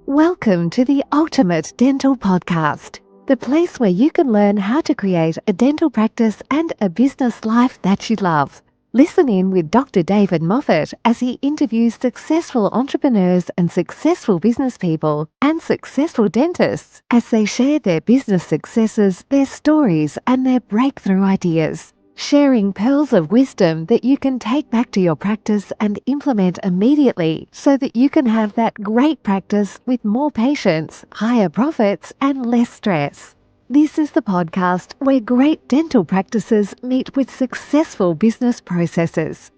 Welcome to the Ultimate Dental Podcast, the place where you can learn how to create a dental practice and a business life that you love. Listen in with Dr. David Moffet as he interviews successful entrepreneurs and successful business people and successful dentists as they share their business successes, their stories, and their breakthrough ideas. Sharing pearls of wisdom that you can take back to your practice and implement immediately so that you can have that great practice with more patients, higher profits, and less stress. This is the podcast where great dental practices meet with successful business processes.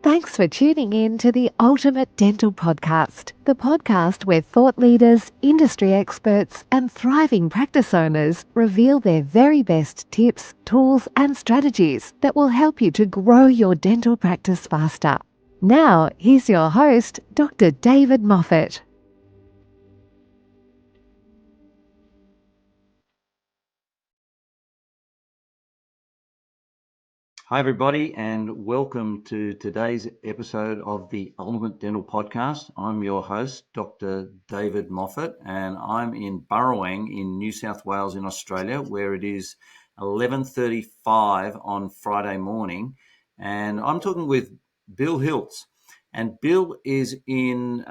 Thanks for tuning in to the Ultimate Dental Podcast, the podcast where thought leaders, industry experts, and thriving practice owners reveal their very best tips, tools, and strategies that will help you to grow your dental practice faster. Now, here's your host, Dr. David Moffet. Hi, everybody, and welcome to today's episode of the Ultimate Dental Podcast. I'm your host, Dr. David Moffet, and I'm in Burrowang in New South Wales in Australia, where it is 11:35 on Friday morning. And I'm talking with Bill Hiltz. And Bill is in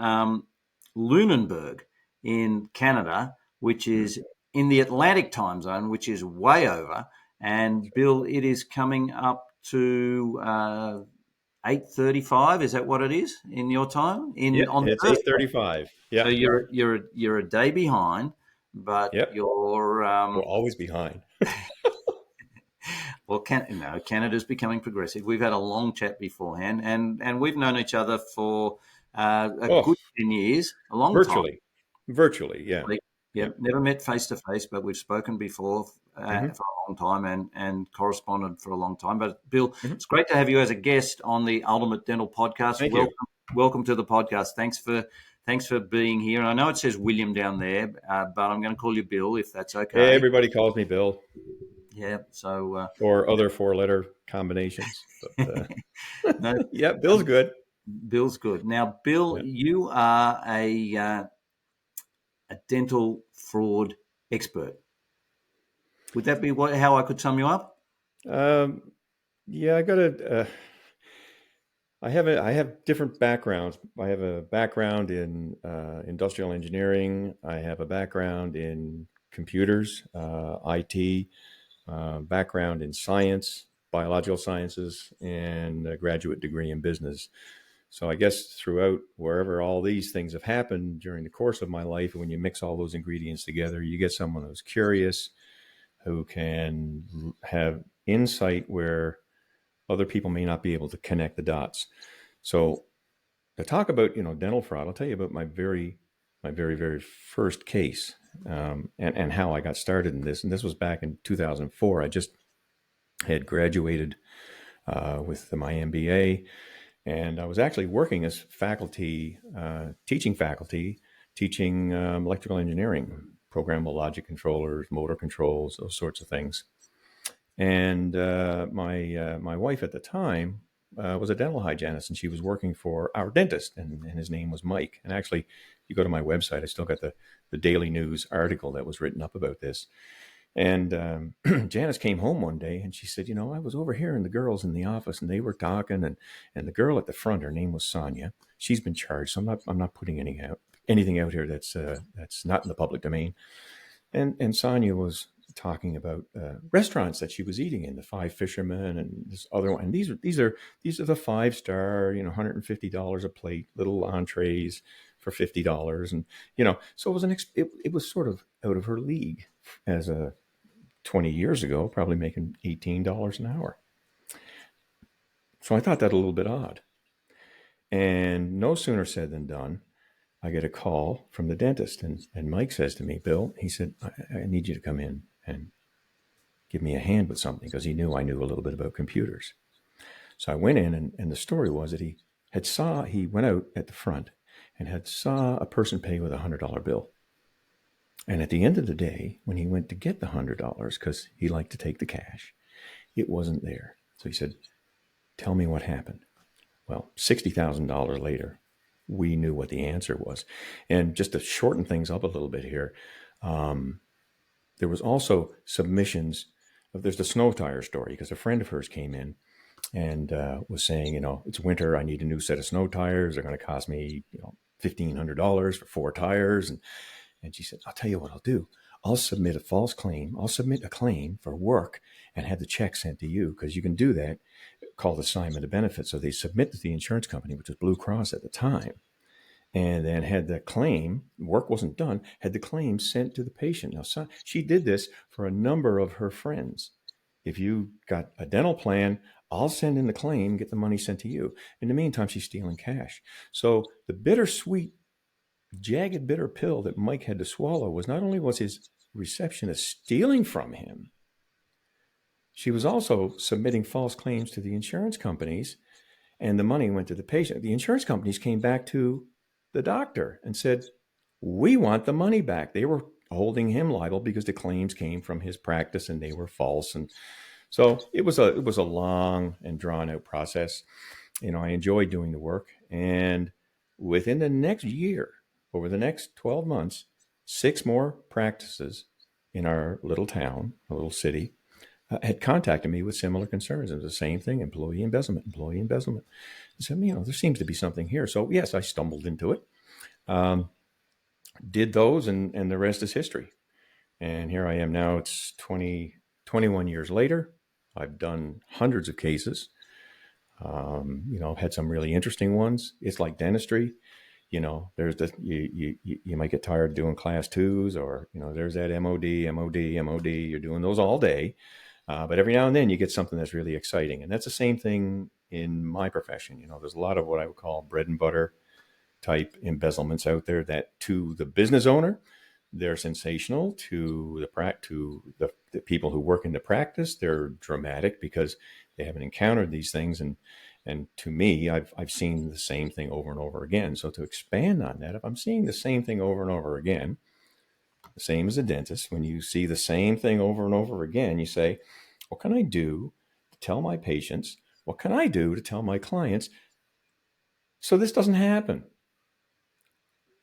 Lunenburg in Canada, which is in the Atlantic time zone, which is way over. And Bill, it is coming up to 8:35. Is that what it is in your time? On It's Earth? 8:35. Yeah. So you're a day behind, but Yep. you're We're always behind. well, Canada's becoming progressive. We've had a long chat beforehand, and we've known each other for a good 10 years, a long time. Virtually, yeah. Yep. Never met face to face, but we've spoken before for a long time and corresponded for a long time. But Bill, it's great to have you as a guest on the Ultimate Dental Podcast. Thank you. Welcome to the podcast. Thanks for being here. And I know it says William down there, but I'm going to call you Bill if that's okay. Everybody calls me Bill. Yeah. So or other four-letter combinations. But, no, yeah, Bill's good. Bill's good. Now, Bill, you are a dental fraud expert. Would that be how I could sum you up? Yeah, I have different backgrounds. I have a background in industrial engineering. I have a background in computers, IT, background in science, biological sciences, and a graduate degree in business. So I guess throughout wherever all these things have happened during the course of my life, when you mix all those ingredients together, you get someone who's curious, who can have insight where other people may not be able to connect the dots. So to talk about, dental fraud, I'll tell you about my very, very first case, and how I got started in this. And this was back in 2004. I just had graduated with my MBA, and I was actually working as faculty, teaching electrical engineering, programmable logic controllers, motor controls, those sorts of things. And my wife at the time was a dental hygienist, and she was working for our dentist, and his name was Mike. And actually, you go to my website, I still got the Daily News article that was written up about this. And Janice came home one day and she said, I was overhearing the girls in the office and they were talking, and the girl at the front, her name was Sonia. She's been charged, so I'm not putting anything out here that's not in the public domain. And Sonia was talking about restaurants that she was eating in, the Five Fishermen and this other one. And these are the 5-star, $150 a plate, little entrees for $50, and so it was sort of out of her league as a 20 years ago, probably making $18 an hour. So I thought that a little bit odd. And no sooner said than done. I get a call from the dentist, and Mike says to me, Bill, he said, I need you to come in and give me a hand with something, because he knew I knew a little bit about computers. So I went in, and the story was that he went out at the front and saw a person pay with $100 bill. And at the end of the day, when he went to get the $100, because he liked to take the cash, it wasn't there. So he said, tell me what happened. Well, $60,000 later, we knew what the answer was. And just to shorten things up a little bit here, there was also submissions. There's the snow tire story, because a friend of hers came in and was saying, it's winter. I need a new set of snow tires. They're going to cost me, $1,500 for 4 tires. And she said, I'll tell you what I'll do. I'll submit a false claim. I'll submit a claim for work and have the check sent to you, because you can do that, called assignment of benefits. So they submit to the insurance company, which was Blue Cross at the time, and then had the claim, work wasn't done, had the claim sent to the patient. Now, she did this for a number of her friends. If you got a dental plan, I'll send in the claim, get the money sent to you. In the meantime, she's stealing cash. So the bittersweet, jagged, bitter pill that Mike had to swallow was not only was his receptionist stealing from him, she was also submitting false claims to the insurance companies, and the money went to the patient. The insurance companies came back to the doctor and said, we want the money back. They were holding him liable because the claims came from his practice and they were false. And so it was a long and drawn out process. I enjoyed doing the work. And within the next year, over the next 12 months, 6 more practices in our little town, a little city, had contacted me with similar concerns. It was the same thing, employee embezzlement. I said, there seems to be something here. So yes, I stumbled into it, did those, and the rest is history. And here I am now. It's 21 years later. I've done hundreds of cases. I've had some really interesting ones. It's like dentistry. There's you might get tired of doing class 2s, or, there's that MOD. You're doing those all day. But every now and then you get something that's really exciting. And that's the same thing in my profession. There's a lot of what I would call bread and butter type embezzlements out there that, to the business owner, they're sensational. To the people who work in the practice, they're dramatic because they haven't encountered these things. And to me, I've seen the same thing over and over again. So to expand on that, if I'm seeing the same thing over and over again, the same as a dentist, when you see the same thing over and over again, you say, what can I do to tell my patients? What can I do to tell my clients so this doesn't happen?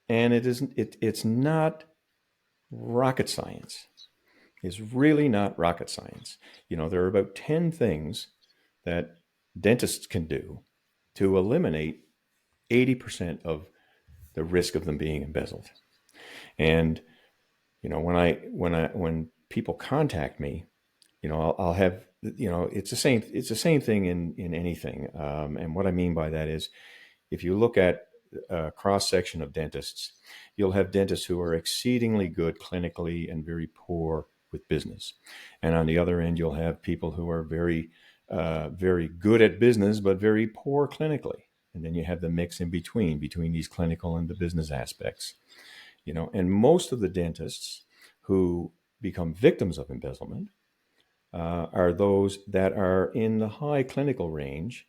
And it's not rocket science. It's really not rocket science. There are about 10 things that dentists can do to eliminate 80% of the risk of them being embezzled. And when people contact me, I'll have, it's the same thing in anything. And what I mean by that is, if you look at a cross section of dentists, you'll have dentists who are exceedingly good clinically and very poor with business. And on the other end, you'll have people who are very, very good at business, but very poor clinically. And then you have the mix in between these clinical and the business aspects. And most of the dentists who become victims of embezzlement are those that are in the high clinical range,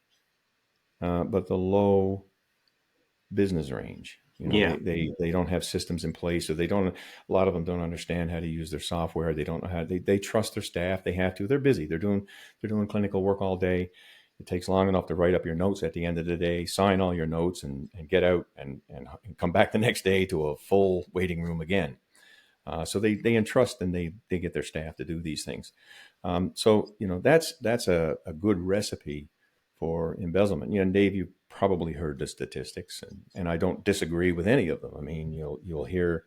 but the low business range. They don't have systems in place, so a lot of them don't understand how to use their software. They don't know how they trust their staff. They have to. They're busy. They're doing clinical work all day. It takes long enough to write up your notes at the end of the day, sign all your notes, and get out and come back the next day to a full waiting room again. So they entrust and they get their staff to do these things. So that's a good recipe for embezzlement. Dave, you probably heard the statistics, and I don't disagree with any of them. I mean, you'll hear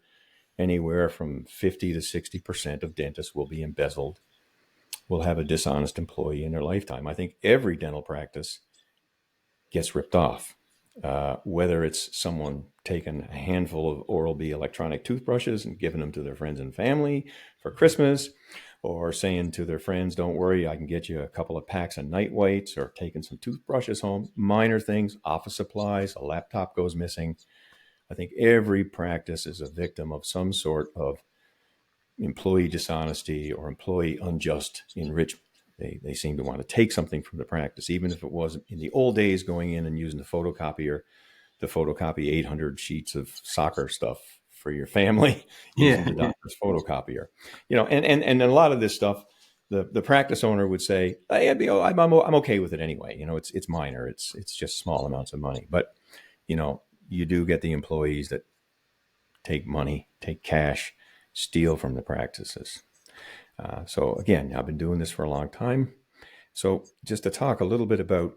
anywhere from 50 to 60% of dentists will be embezzled, will have a dishonest employee in their lifetime. I think every dental practice gets ripped off, whether it's someone taking a handful of Oral-B electronic toothbrushes and giving them to their friends and family for Christmas, or saying to their friends, don't worry, I can get you a couple of packs of night whites, or taking some toothbrushes home, minor things, office supplies, a laptop goes missing. I think every practice is a victim of some sort of employee dishonesty or employee unjust enrichment. They seem to want to take something from the practice, even if it was in the old days going in and using the photocopier to photocopy 800 sheets of soccer stuff for your family using the doctor's photocopier. And a lot of this stuff, the practice owner would say, hey, I'm okay with it anyway. It's minor. It's just small amounts of money. But, you do get the employees that take money, take cash, steal from the practices. So again, I've been doing this for a long time. So just to talk a little bit about,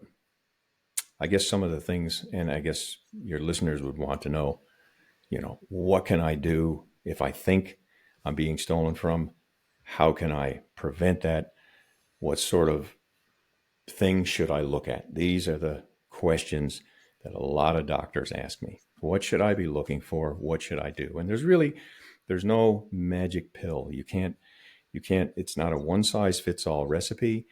I guess, some of the things, and I guess your listeners would want to know, what can I do if I think I'm being stolen from? How can I prevent that? What sort of things should I look at? These are the questions that a lot of doctors ask me. What should I be looking for? What should I do? And there's no magic pill. You can't, it's not a one size fits all recipe,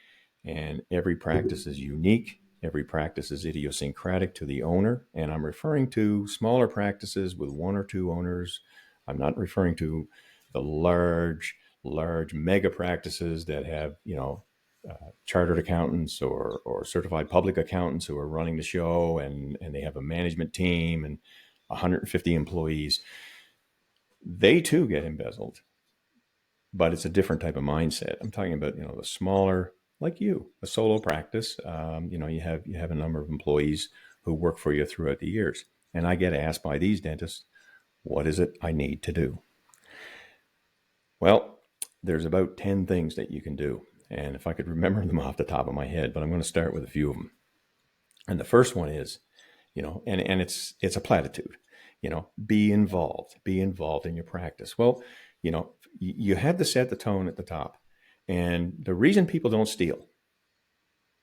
and every practice is unique. Every practice is idiosyncratic to the owner. And I'm referring to smaller practices with one or two owners. I'm not referring to the large mega practices that have, chartered accountants or certified public accountants who are running the show, and they have a management team and 150 employees. They too get embezzled, but it's a different type of mindset. I'm talking about, the smaller, like a solo practice. You have a number of employees who work for you throughout the years. And I get asked by these dentists, what is it I need to do? Well, there's about 10 things that you can do. And if I could remember them off the top of my head, but I'm going to start with a few of them. And the first one is, and it's a platitude, be involved in your practice. Well, you have to set the tone at the top. And the reason people don't steal,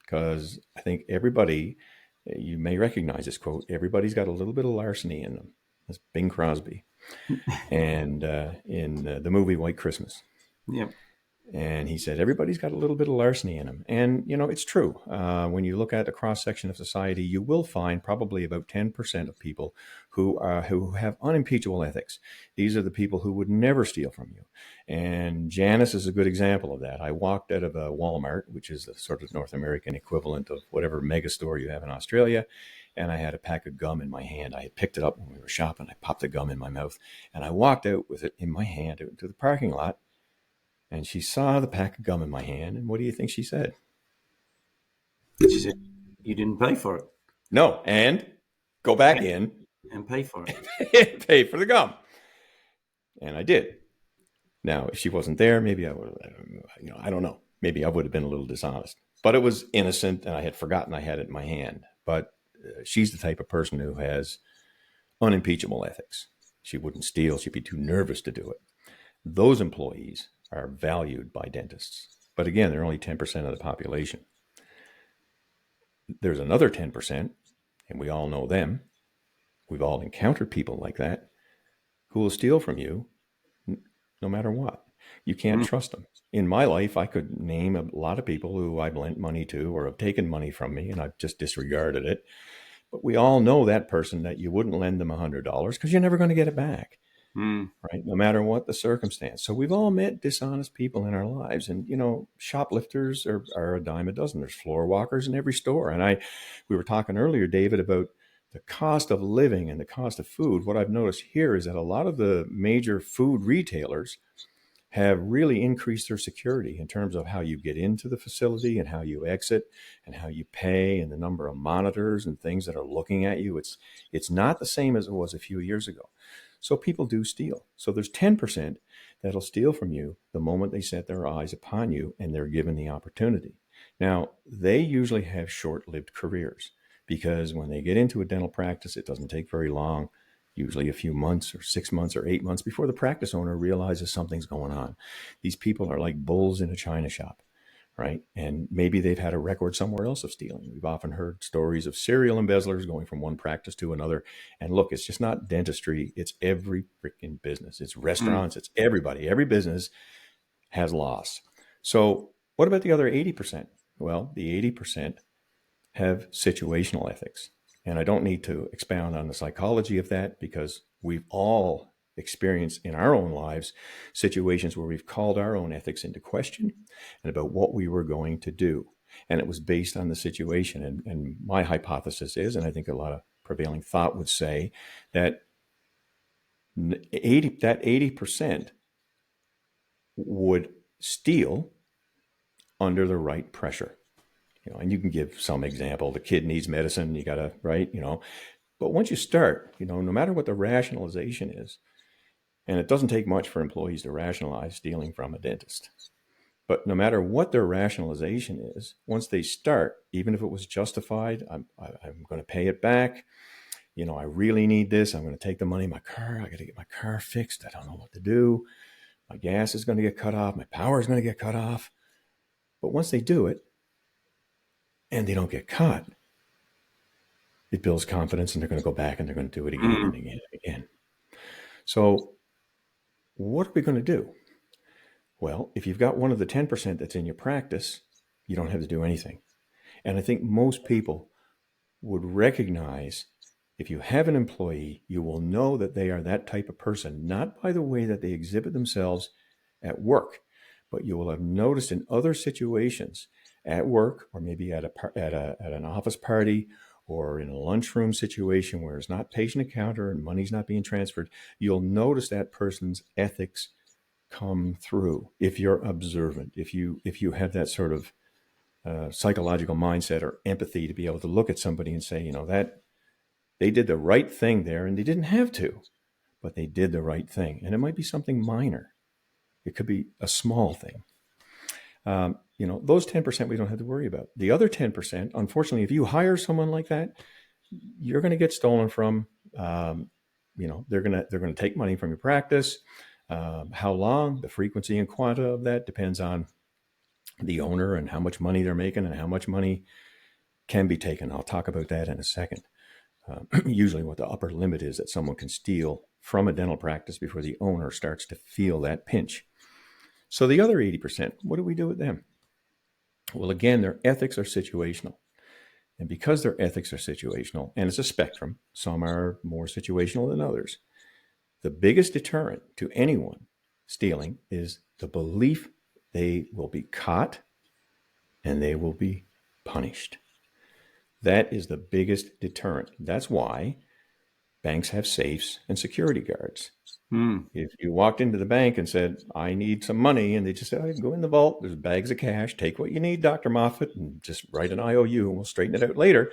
because I think everybody, you may recognize this quote, everybody's got a little bit of larceny in them. That's Bing Crosby. And in the movie White Christmas. Yep. And he said, everybody's got a little bit of larceny in them. And, it's true. When you look at the cross-section of society, you will find probably about 10% of people who have unimpeachable ethics. These are the people who would never steal from you. And Janice is a good example of that. I walked out of a Walmart, which is the sort of North American equivalent of whatever mega store you have in Australia. And I had a pack of gum in my hand. I had picked it up when we were shopping. I popped the gum in my mouth. And I walked out with it in my hand into the parking lot. And she saw the pack of gum in my hand. And what do you think she said? She said, you didn't pay for it. No, and go back in. And pay for it. And pay for the gum. And I did. Now, if she wasn't there, maybe I would have, I don't know. Maybe I would have been a little dishonest. But it was innocent, and I had forgotten I had it in my hand. But she's the type of person who has unimpeachable ethics. She wouldn't steal. She'd be too nervous to do it. Those employees are valued by dentists. But again, they're only 10% of the population. There's another 10%, and we all know them. We've all encountered people like that who will steal from you no matter what. You can't trust them. In my life, I could name a lot of people who I've lent money to or have taken money from me, and I've just disregarded it. But we all know that person that you wouldn't lend them $100 because you're never going to get it back. Right? No matter what the circumstance. So we've all met dishonest people in our lives, and, shoplifters are a dime a dozen. There's floor walkers in every store. And we were talking earlier, David, about the cost of living and the cost of food. What I've noticed here is that a lot of the major food retailers have really increased their security in terms of how you get into the facility and how you exit and how you pay and the number of monitors and things that are looking at you. It's not the same as it was a few years ago. So people do steal. So there's 10% that'll steal from you the moment they set their eyes upon you and they're given the opportunity. Now, they usually have short-lived careers because when they get into a dental practice, it doesn't take very long, usually a few months or 6 months or 8 months before the practice owner realizes something's going on. These people are like bulls in a china shop. Right. And maybe they've had a record somewhere else of stealing. We've often heard stories of serial embezzlers going from one practice to another. And look, it's just not dentistry. It's every freaking business. It's restaurants. It's everybody. Every business has loss. So what about the other 80%? Well, the 80% have situational ethics. And I don't need to expound on the psychology of that because we've all experience in our own lives situations where we've called our own ethics into question and about what we were going to do. And it was based on the situation. And my hypothesis is, and I think a lot of prevailing thought would say, that 80% would steal under the right pressure. And you can give some example. The kid needs medicine, you got to, right? But once you start, no matter what the rationalization is, and it doesn't take much for employees to rationalize stealing from a dentist. But no matter what their rationalization is, once they start, even if it was justified, I'm going to pay it back. I really need this. I'm going to take the money in my car. I got to get my car fixed. I don't know what to do. My gas is going to get cut off. My power is going to get cut off. But once they do it and they don't get caught, it builds confidence, and they're going to go back and they're going to do it again and again and again. So what are we going to do? Well, if you've got one of the 10% that's in your practice, you don't have to do anything. And I think most people would recognize, if you have an employee, you will know that they are that type of person, not by the way that they exhibit themselves at work, but you will have noticed in other situations at work, or maybe at an office party, or in a lunchroom situation where it's not patient encounter and money's not being transferred, you'll notice that person's ethics come through. If you're observant, if you have that sort of psychological mindset or empathy to be able to look at somebody and say, that they did the right thing there, and they didn't have to, but they did the right thing. And it might be something minor. It could be a small thing. Those 10% we don't have to worry about. The other 10%, unfortunately, if you hire someone like that, you're going to get stolen from. They're going to take money from your practice. How long, the frequency and quanta of that depends on the owner and how much money they're making and how much money can be taken. I'll talk about that in a second. Usually what the upper limit is that someone can steal from a dental practice before the owner starts to feel that pinch. So the other 80%, what do we do with them? Well, again, their ethics are situational. And because their ethics are situational, and it's a spectrum, some are more situational than others, the biggest deterrent to anyone stealing is the belief they will be caught and they will be punished. That is the biggest deterrent. That's why banks have safes and security guards. If you walked into the bank and said, I need some money, and they just said, go in the vault, there's bags of cash, take what you need, Dr. Moffet, and just write an IOU and we'll straighten it out later.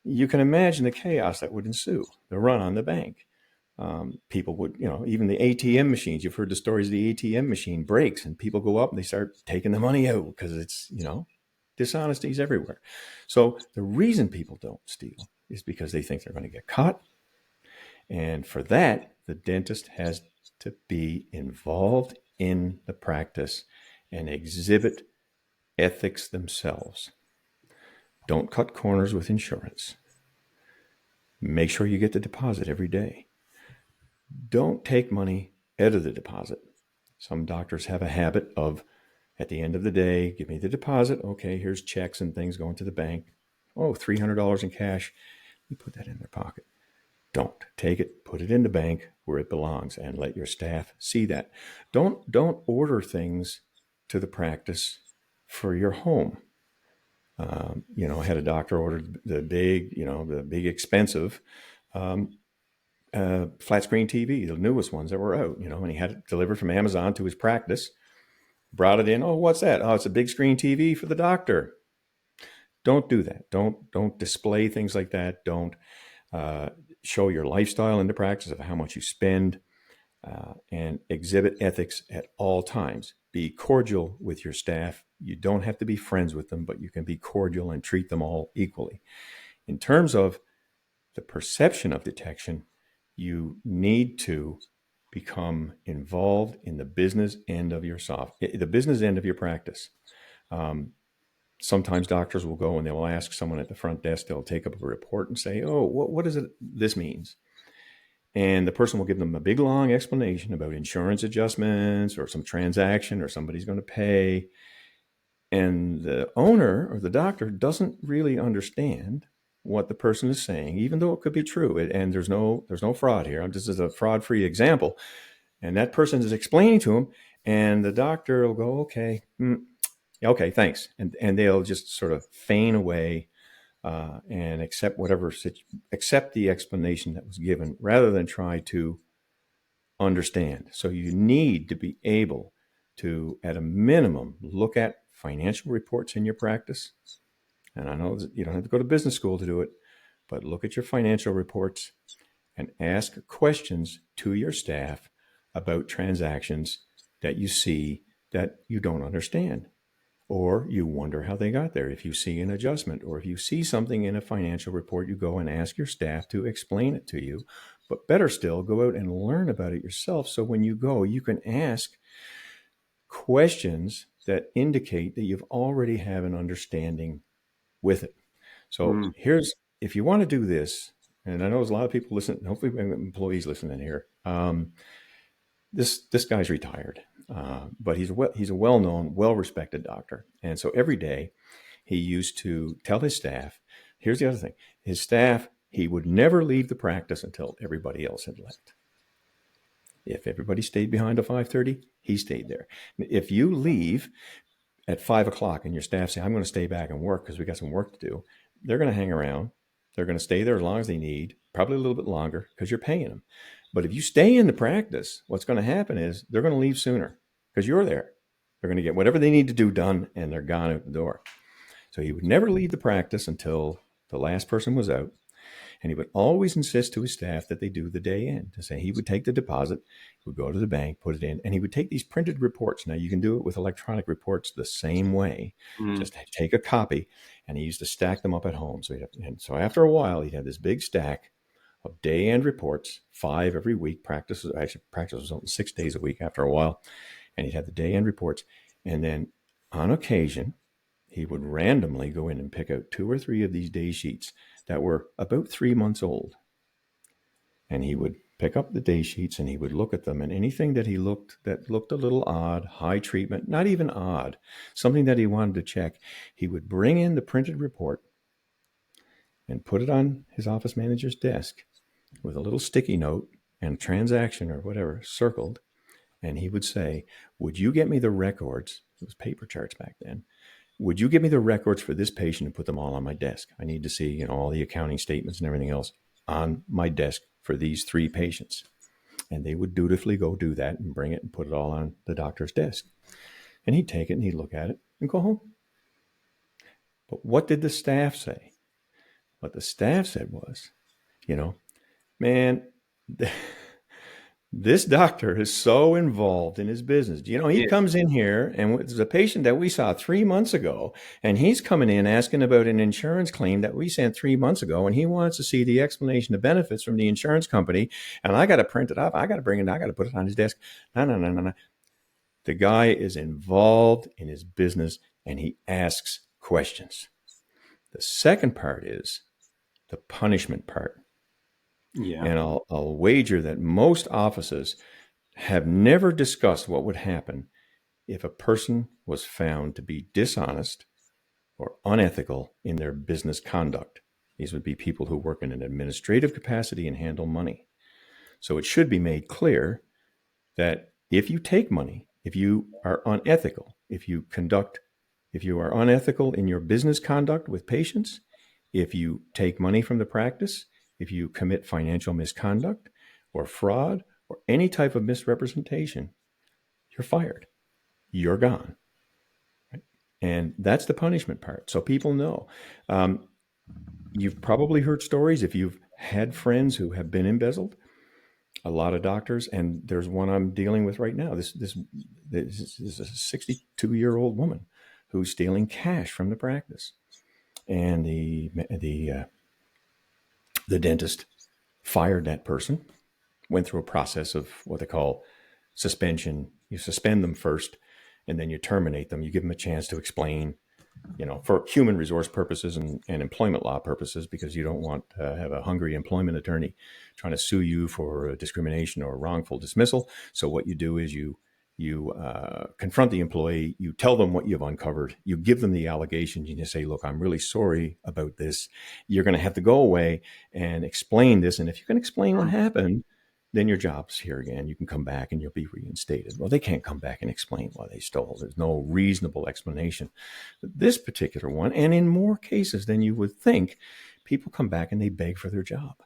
You can imagine the chaos that would ensue, the run on the bank. People would, even the ATM machines, you've heard the stories of the ATM machine breaks and people go up and they start taking the money out because it's, dishonesty is everywhere. So the reason people don't steal is because they think they're going to get caught. And for that, the dentist has to be involved in the practice and exhibit ethics themselves. Don't cut corners with insurance. Make sure you get the deposit every day. Don't take money out of the deposit. Some doctors have a habit of, at the end of the day, give me the deposit. Okay, here's checks and things going to the bank. Oh, $300 in cash. You put that in their pocket. Don't take it, put it in the bank where it belongs, and let your staff see that. Don't order things to the practice for your home. I had a doctor order the big expensive flat screen TV, the newest ones that were out, and he had it delivered from Amazon to his practice, brought it in. Oh, what's that? Oh, it's a big screen TV for the doctor. Don't do that. Don't display things like that. Don't show your lifestyle in the practice of how much you spend, and exhibit ethics at all times. Be cordial with your staff. You don't have to be friends with them, but you can be cordial and treat them all equally. In terms of the perception of detection, you need to become involved in the business end of the business end of your practice. Sometimes doctors will go and they will ask someone at the front desk, they'll take up a report and say, oh, what is it this means? And the person will give them a big, long explanation about insurance adjustments or some transaction or somebody's going to pay. And the owner or the doctor doesn't really understand what the person is saying, even though it could be true. And there's no fraud here. This is a fraud-free example. And that person is explaining to him, and the doctor will go, okay, thanks. And they'll just sort of feign away and accept the explanation that was given rather than try to understand. So you need to be able to, at a minimum, look at financial reports in your practice, and I know that you don't have to go to business school to do it, but look at your financial reports and ask questions to your staff about transactions that you see that you don't understand, or you wonder how they got there. If you see an adjustment, or if you see something in a financial report, you go and ask your staff to explain it to you. But better still, go out and learn about it yourself. So when you go, you can ask questions that indicate that you've already have an understanding with it. So here's, if you want to do this, and I know there's a lot of people listening, hopefully employees listening here. This guy's retired, but he's a well-known, well-respected doctor. And so every day he used to tell his staff, here's the other thing, his staff, he would never leave the practice until everybody else had left. If everybody stayed behind to 5:30, he stayed there. If you leave at 5 o'clock and your staff say, I'm going to stay back and work because we got some work to do, they're going to hang around. They're going to stay there as long as they need, probably a little bit longer because you're paying them. But if you stay in the practice, what's going to happen is they're going to leave sooner because you're there. They're going to get whatever they need to do done, and they're gone out the door. So he would never leave the practice until the last person was out. And he would always insist to his staff that they do the day end. To say he would take the deposit, he would go to the bank, put it in, and he would take these printed reports. Now you can do it with electronic reports the same way. Just take a copy, and he used to stack them up at home. So after a while, he'd have this big stack of day end reports, 5 every week. Practice was open 6 days a week after a while, and he'd have the day end reports. And then on occasion, he would randomly go in and pick out 2 or 3 of these day sheets that were about 3 months old. And he would pick up the day sheets and he would look at them, and anything that looked a little odd, high treatment, not even odd, something that he wanted to check, he would bring in the printed report and put it on his office manager's desk with a little sticky note and transaction or whatever circled. And he would say, would you get me the records? It was paper charts back then. Would you give me the records for this patient and put them all on my desk? I need to see, all the accounting statements and everything else on my desk for these 3 patients. And they would dutifully go do that and bring it and put it all on the doctor's desk. And he'd take it and he'd look at it and go home. But what did the staff say? What the staff said was, man, this doctor is so involved in his business. He comes in here, and there's a patient that we saw 3 months ago, and he's coming in asking about an insurance claim that we sent 3 months ago, and he wants to see the explanation of benefits from the insurance company, and I got to print it up. I got to bring it. I got to put it on his desk. No. The guy is involved in his business, and he asks questions. The second part is the punishment part. Yeah. And I'll wager that most offices have never discussed what would happen if a person was found to be dishonest or unethical in their business conduct. These would be people who work in an administrative capacity and handle money. So it should be made clear that if you take money, if you are unethical, if you are unethical in your business conduct with patients, if you take money from the practice, if you commit financial misconduct or fraud or any type of misrepresentation, you're fired. You're gone. Right? And that's the punishment part. So people know. You've probably heard stories if you've had friends who have been embezzled. A lot of doctors, and there's one I'm dealing with right now. This is a 62-year-old woman who's stealing cash from the practice. And the dentist fired that person, went through a process of what they call suspension. You suspend them first, and then you terminate them. You give them a chance to explain, for human resource purposes and employment law purposes, because you don't want to have a hungry employment attorney trying to sue you for discrimination or wrongful dismissal. So what you do is you confront the employee, you tell them what you've uncovered, you give them the allegations, and you say, look, I'm really sorry about this. You're going to have to go away and explain this. And if you can explain what happened, then your job's here again. You can come back and you'll be reinstated. Well, they can't come back and explain why they stole. There's no reasonable explanation. But this particular one, and in more cases than you would think, people come back and they beg for their job.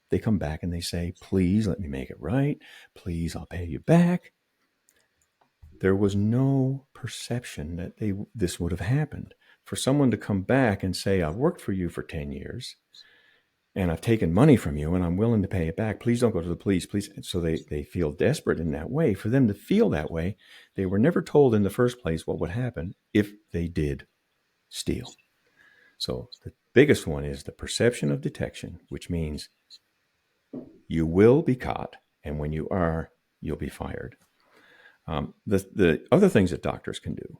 They come back and they say, please let me make it right. Please, I'll pay you back. there was no perception that this would have happened. For someone to come back and say, I've worked for you for 10 years and I've taken money from you and I'm willing to pay it back. Please don't go to the police, please. So they feel desperate in that way. For them to feel that way, they were never told in the first place what would happen if they did steal. So the biggest one is the perception of detection, which means you will be caught. And when you are, you'll be fired. The other things that doctors can do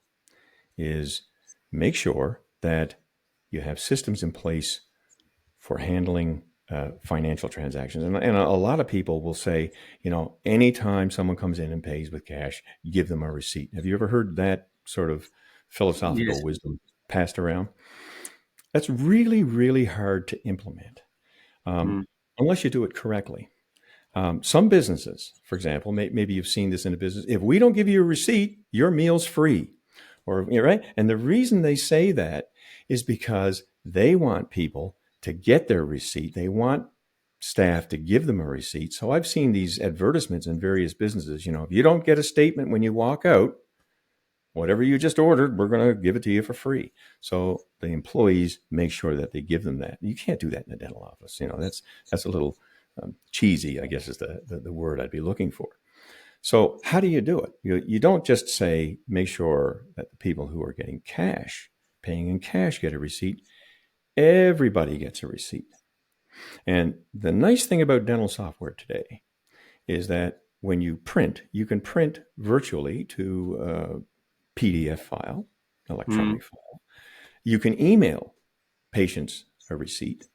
is make sure that you have systems in place for handling financial transactions. And a lot of people will say, anytime someone comes in and pays with cash, give them a receipt. Have you ever heard that sort of philosophical wisdom passed around? That's really, really hard to implement unless you do it correctly. Some businesses, for example, maybe you've seen this in a business. If we don't give you a receipt, your meal's free. Right? And the reason they say that is because they want people to get their receipt. They want staff to give them a receipt. So I've seen these advertisements in various businesses. If you don't get a statement when you walk out, whatever you just ordered, we're going to give it to you for free. So the employees make sure that they give them that. You can't do that in a dental office. That's a little cheesy, I guess is the word I'd be looking for. So how do you do it? You don't just say, make sure that the people who are getting cash, paying in cash, get a receipt. Everybody gets a receipt. And the nice thing about dental software today is that when you print, you can print virtually to a PDF file, electronic file. You can email patients a receipt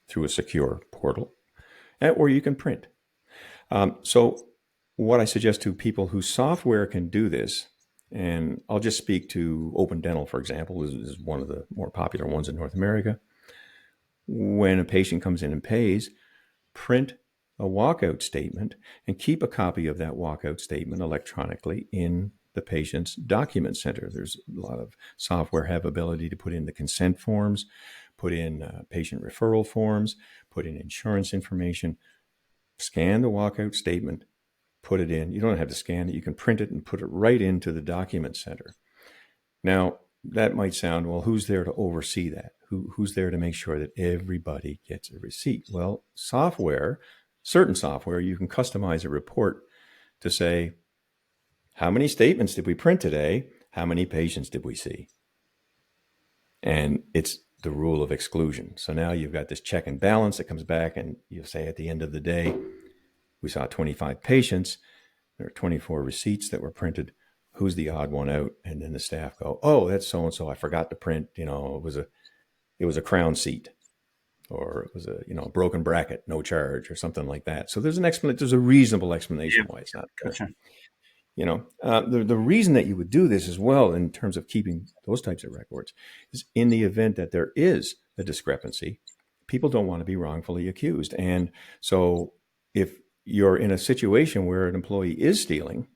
through a secure portal, or you can print. So what I suggest to people whose software can do this, and I'll just speak to Open Dental, for example, is one of the more popular ones in North America. When a patient comes in and pays, print a walkout statement and keep a copy of that walkout statement electronically in the patient's document center. There's a lot of software have ability to put in the consent forms, put in patient referral forms, put in insurance information, scan the walkout statement, put it in. You don't have to scan it. You can print it and put it right into the document center. Now, that might sound, well, who's there to oversee that? Who's there to make sure that everybody gets a receipt? Well, certain software, you can customize a report to say, how many statements did we print today? How many patients did we see? And it's the rule of exclusion. So now you've got this check and balance that comes back, and you say at the end of the day, we saw 25 patients. There are 24 receipts that were printed. Who's the odd one out? And then the staff go, oh, that's so-and-so. I forgot to print, it was a crown seat, or it was a broken bracket, no charge, or something like that. So there's there's a reasonable explanation why it's not. Gotcha. The reason that you would do this as well in terms of keeping those types of records is in the event that there is a discrepancy, people don't want to be wrongfully accused. And so if you're in a situation where an employee is stealing,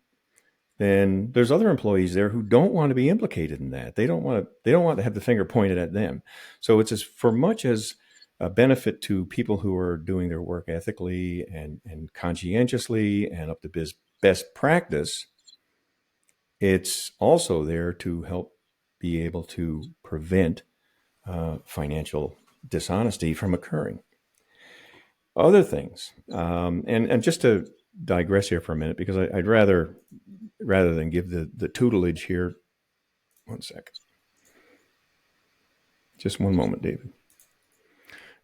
then there's other employees there who don't want to be implicated in that. They don't want to have the finger pointed at them. So it's for much as a benefit to people who are doing their work ethically and conscientiously and up to best practice, it's also there to help be able to prevent financial dishonesty from occurring. Other things, and just to digress here for a minute, because I'd rather than give the tutelage here. One second. Just one moment, David.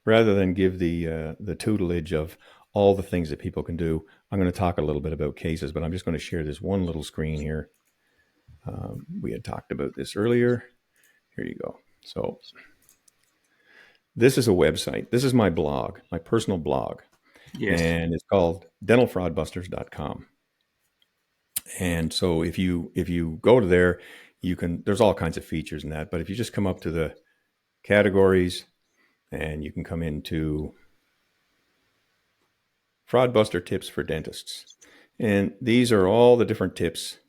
Rather than give the tutelage of all the things that people can do, I'm going to talk a little bit about cases, but I'm just going to share this one little screen here. We had talked about this earlier. Here you go. So this is a website. This is my blog, my personal blog. Yes. And it's called dentalfraudbusters.com. And so if you go to there, there's all kinds of features in that, but if you just come up to the categories and you can come into Fraudbuster tips for dentists. And these are all the different tips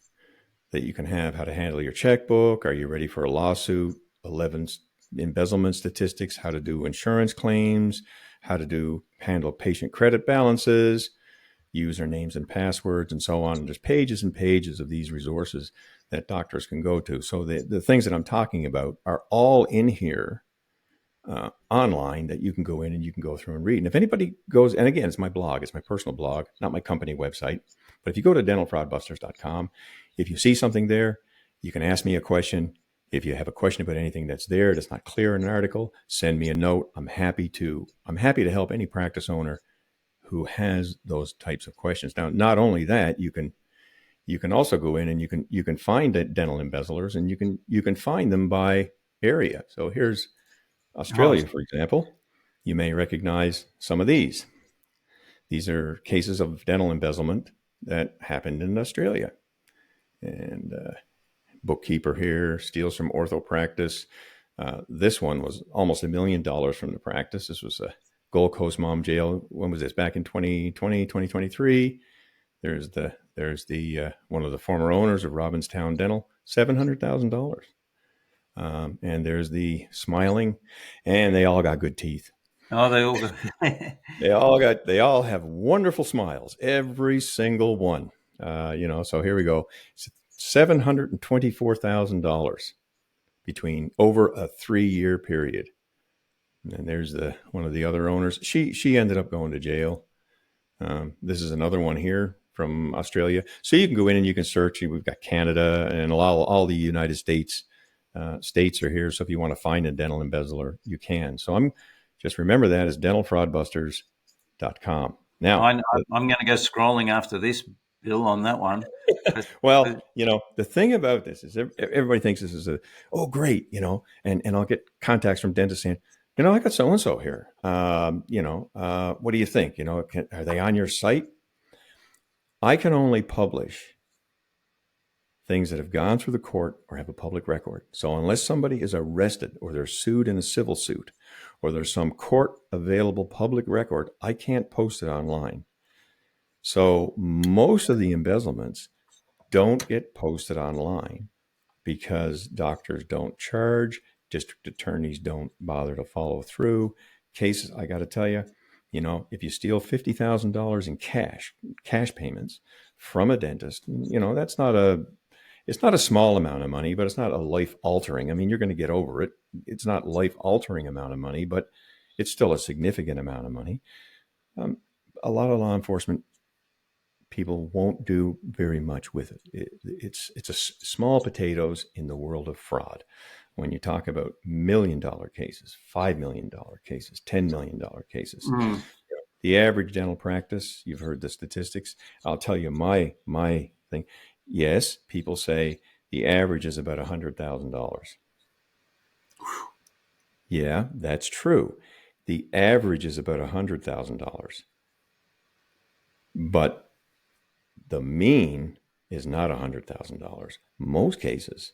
that you can have: how to handle your checkbook, are you ready for a lawsuit, 11 embezzlement statistics, how to do insurance claims, how to handle patient credit balances, usernames and passwords and so on. And there's pages and pages of these resources that doctors can go to. So the things that I'm talking about are all in here online that you can go in and you can go through and read. And if anybody goes, and again, it's my blog, it's my personal blog, not my company website. But if you go to dentalfraudbusters.com, if you see something there, you can ask me a question. If you have a question about anything that's there that's not clear in an article, send me a note. I'm happy to help any practice owner who has those types of questions. Now, not only that, you can also go in and you can find dental embezzlers, and you can find them by area. So here's Australia, for example. You may recognize some of these. These are cases of dental embezzlement that happened in Australia. And bookkeeper here steals from ortho practice. This one was almost $1 million from the practice. This was a Gold Coast mom jail. When was this? Back in 2020, 2023. There's the one of the former owners of Robinstown Dental, $700,000. And there's the smiling, and they all got good teeth. Oh, they all got. they all have wonderful smiles, every single one. So here we go. It's $724,000 between over a 3-year period. And there's one of the other owners. She ended up going to jail. This is another one here from Australia. So you can go in and you can search. We've got Canada and all the United States. States are here. So if you want to find a dental embezzler, you can. So just remember that as dentalfraudbusters.com. Now, I'm going to go scrolling after this, Bill, on that one. Well, the thing about this is everybody thinks this is great, and I'll get contacts from dentists saying, I got so-and-so here. What do you think? Are they on your site? I can only publish things that have gone through the court or have a public record. So unless somebody is arrested or they're sued in a civil suit or there's some court available public record, I can't post it online. So most of the embezzlements don't get posted online because doctors don't charge, district attorneys don't bother to follow through. Cases, I got to tell you, if you steal $50,000 in cash payments from a dentist, it's not a small amount of money, but it's not a life-altering. I mean, you're going to get over it. It's not life-altering amount of money, but it's still a significant amount of money. A lot of law enforcement people won't do very much with it. It's a small potatoes in the world of fraud. When you talk about $1 million cases, $5 million cases, $10 million cases, the average dental practice, you've heard the statistics. I'll tell you my thing. Yes, people say the average is about $100,000. Yeah, that's true. The average is about $100,000. But the mean is not $100,000. Most cases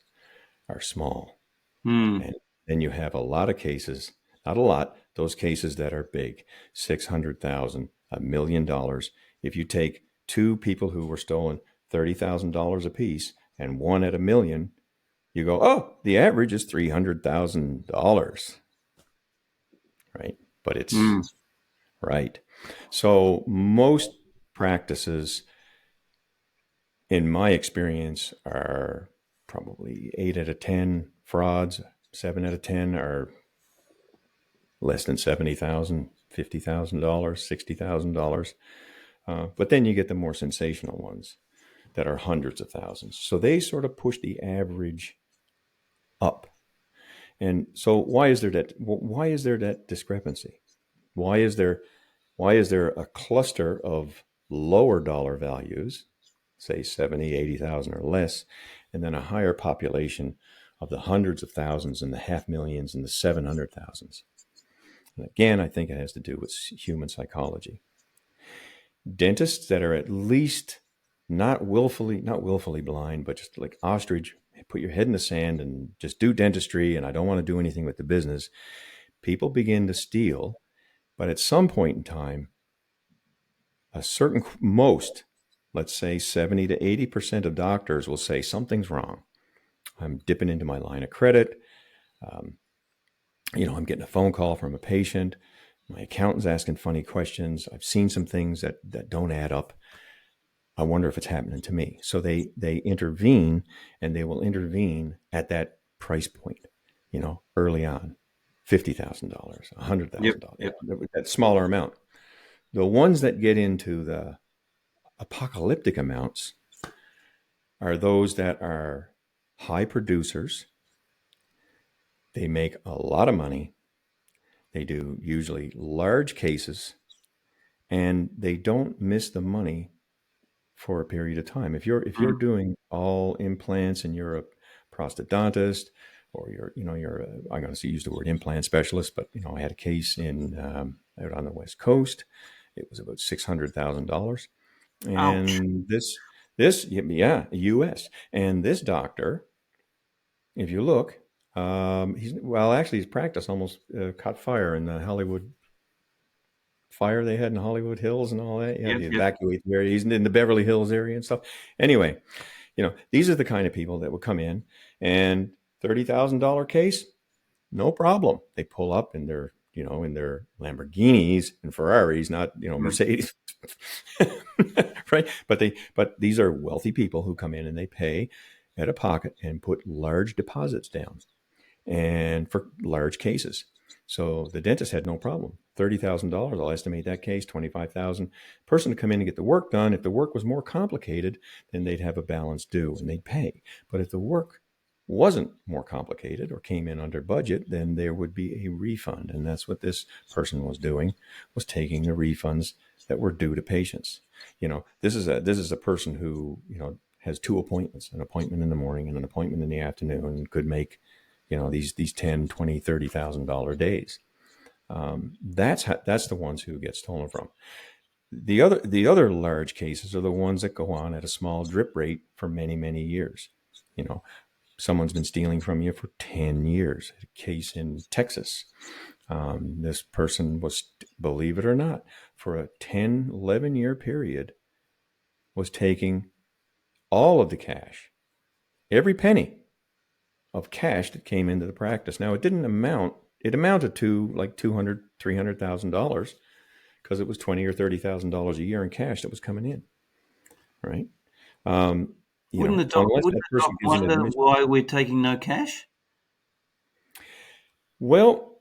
are small. And then you have a lot of cases, not a lot, those cases that are big, $600,000, $1 million. If you take two people who were stolen $30,000 a piece and one at $1 million, you go, oh, the average is $300,000. Right. But it's right. So most practices, in my experience, are probably 8 out of 10 frauds. 7 out of 10 are less than $70,000, $50,000, $60,000. But then you get the more sensational ones that are hundreds of thousands. So they sort of push the average up. And so why is there that discrepancy? Why is there a cluster of lower dollar values, say 70, 80,000 or less, and then a higher population of the hundreds of thousands and the half millions and the 700,000s? And again, I think it has to do with human psychology. Dentists that are at least not willfully blind, but just like ostrich, put your head in the sand and just do dentistry, and I don't want to do anything with the business. People begin to steal, but at some point in time, let's say 70 to 80% of doctors will say something's wrong. I'm dipping into my line of credit. I'm getting a phone call from a patient. My accountant's asking funny questions. I've seen some things that don't add up. I wonder if it's happening to me. So they intervene, and they will intervene at that price point, early on, $50,000, Yep. $100,000, Yep. that smaller amount. The ones that get into the apocalyptic amounts are those that are high producers. They make a lot of money. They do usually large cases, and they don't miss the money for a period of time. If you're doing all implants and you're a prosthodontist, or I'm going to use the word implant specialist, but I had a case in out on the West Coast. It was about $600,000, Ouch. and this U.S. and this doctor, if you look, his practice almost caught fire in the Hollywood fire they had in Hollywood Hills and all that. You had to evacuate the area. He's in the Beverly Hills area and stuff. Anyway, these are the kind of people that would come in, and $30,000 case, no problem. They pull up in their Lamborghinis and Ferraris, not Mercedes, right? But these are wealthy people who come in and they pay out of pocket and put large deposits down, and for large cases. So the dentist had no problem. $30,000, I'll estimate that case, $25,000. Person to come in and get the work done. If the work was more complicated, then they'd have a balance due and they'd pay. But if the work wasn't more complicated or came in under budget, then there would be a refund. And that's what this person was doing, was taking the refunds that were due to patients. This is a person who, has two appointments, an appointment in the morning and an appointment in the afternoon, and could make, these $10,000, $20,000, $30,000 days. That's the ones who get stolen from. The other large cases are the ones that go on at a small drip rate for many, many years. Someone's been stealing from you for 10 years. A case in Texas. This person was, believe it or not, for a 10, 11-year period, was taking all of the cash, every penny of cash that came into the practice. Now, it amounted to like $200,000, $300,000, because it was $20,000 or $30,000 a year in cash that was coming in, right? Wouldn't the doc wonder why we're taking no cash? Well,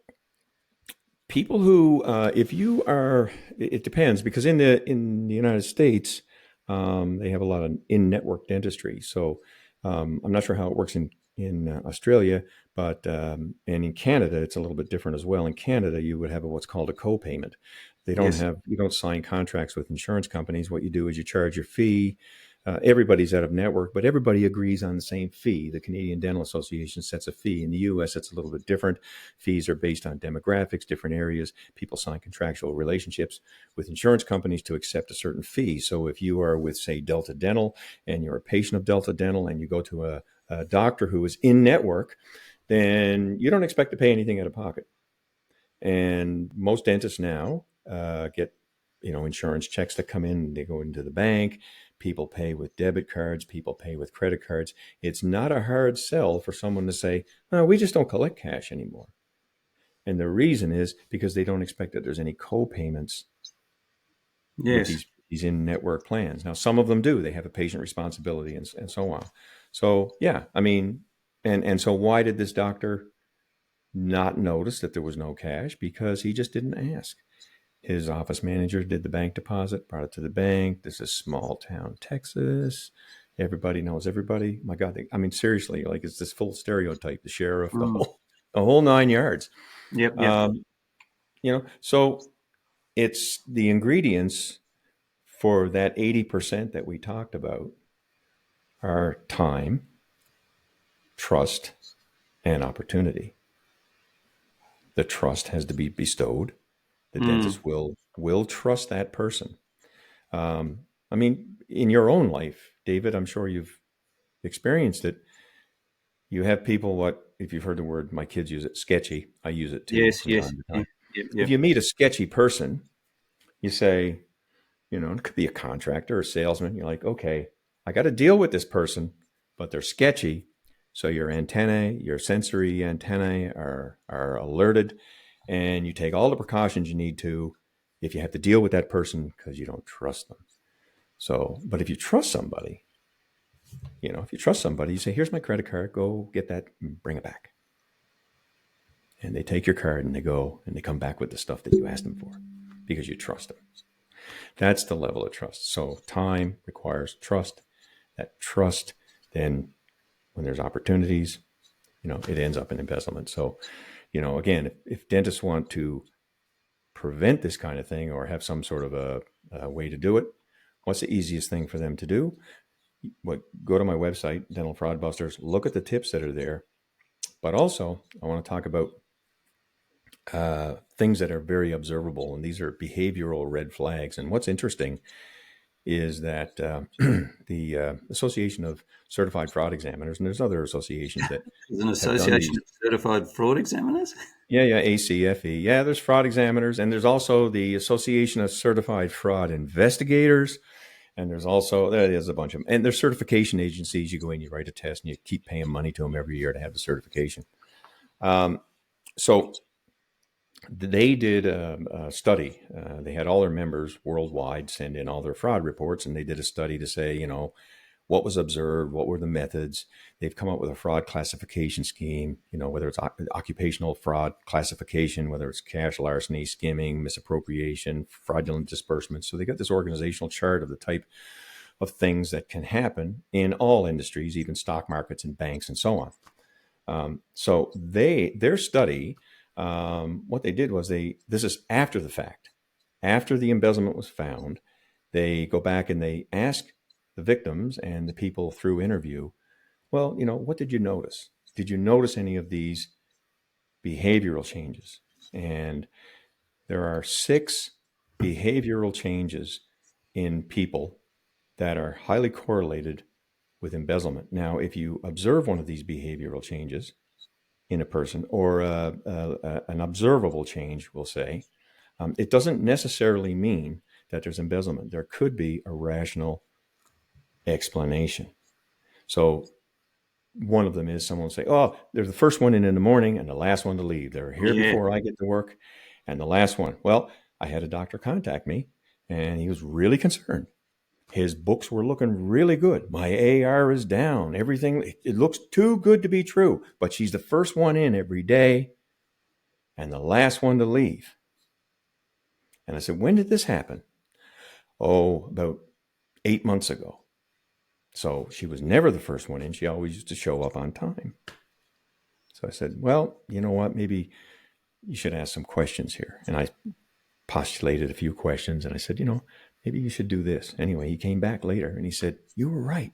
people who, if you are, it depends, because in the United States, they have a lot of in-network dentistry. So I'm not sure how it works in Australia, but and in Canada, it's a little bit different as well. In Canada, you would have what's called a co-payment. You don't sign contracts with insurance companies. What you do is you charge your fee. Everybody's out of network, but everybody agrees on the same fee. The Canadian Dental Association sets a fee. In the U.S., it's a little bit different. Fees are based on demographics, different areas. People sign contractual relationships with insurance companies to accept a certain fee. So if you are with, say, Delta Dental, and you're a patient of Delta Dental, and you go to a doctor who is in network, then you don't expect to pay anything out of pocket. And most dentists now get insurance checks that come in. They go into the bank. People pay with debit cards. People pay with credit cards. It's not a hard sell for someone to say, "No, we just don't collect cash anymore." And the reason is because they don't expect that there's any co-payments with these in-network plans. Now, some of them do. They have a patient responsibility and so on. So, yeah, I mean, and so why did this doctor not notice that there was no cash? Because he just didn't ask. His office manager did the bank deposit, brought it to the bank. This is small town Texas. Everybody knows everybody. My God, seriously, like, it's this full stereotype, the sheriff, the whole 9 yards. Yep. So it's the ingredients for that 80% that we talked about are time, trust, and opportunity. The trust has to be bestowed. The dentist will trust that person. In your own life, David, I'm sure you've experienced it. You have people, if you've heard the word, my kids use it, sketchy. I use it too. Yes. Yep. If you meet a sketchy person, you say, it could be a contractor or a salesman. You're like, okay, I got to deal with this person, but they're sketchy. So your sensory antennae are alerted. and you take all the precautions you need to if you have to deal with that person because you don't trust them. So, but if you trust somebody, you say, here's my credit card, go get that, and bring it back. And they take your card and they go and they come back with the stuff that you asked them for because you trust them. That's the level of trust. So time requires trust. That trust, then when there's opportunities, it ends up in embezzlement. So, again, if dentists want to prevent this kind of thing or have some sort of a way to do it, what's the easiest thing for them to do? Go to my website, Dental Fraud Busters, look at the tips that are there. But also, I want to talk about things that are very observable, and these are behavioral red flags. And what's interesting is that the Association of Certified Fraud Examiners, and there's other associations that There's an association of certified fraud examiners? Yeah, ACFE. Yeah, there's fraud examiners, and there's also the Association of Certified Fraud Investigators, and there's a bunch of them. And there's certification agencies. You go in, you write a test, and you keep paying money to them every year to have the certification. So they did a study. They had all their members worldwide send in all their fraud reports, and they did a study to say, what was observed, what were the methods. They've come up with a fraud classification scheme, whether it's occupational fraud classification, whether it's cash larceny, skimming, misappropriation, fraudulent disbursements. So they got this organizational chart of the type of things that can happen in all industries, even stock markets and banks and so on. So their study, what they did was this is after the fact, after the embezzlement was found, they go back and they ask the victims and the people through interview, well, what did you notice? Did you notice any of these behavioral changes? And there are 6 behavioral changes in people that are highly correlated with embezzlement. Now, if you observe one of these behavioral changes in a person, or an observable change, we'll say, it doesn't necessarily mean that there's embezzlement. There could be a rational explanation. So one of them is someone will say, oh, they're the first one in the morning and the last one to leave. They're here before I get to work. And the last one, well, I had a doctor contact me and he was really concerned. His books were looking really good. My AR is down. Everything, it looks too good to be true. But she's the first one in every day and the last one to leave. And I said, when did this happen? Oh, about 8 months ago. So she was never the first one in. She always used to show up on time. So I said, well, you know what? Maybe you should ask some questions here. And I postulated a few questions and I said, maybe you should do this. Anyway, he came back later and he said, you were right.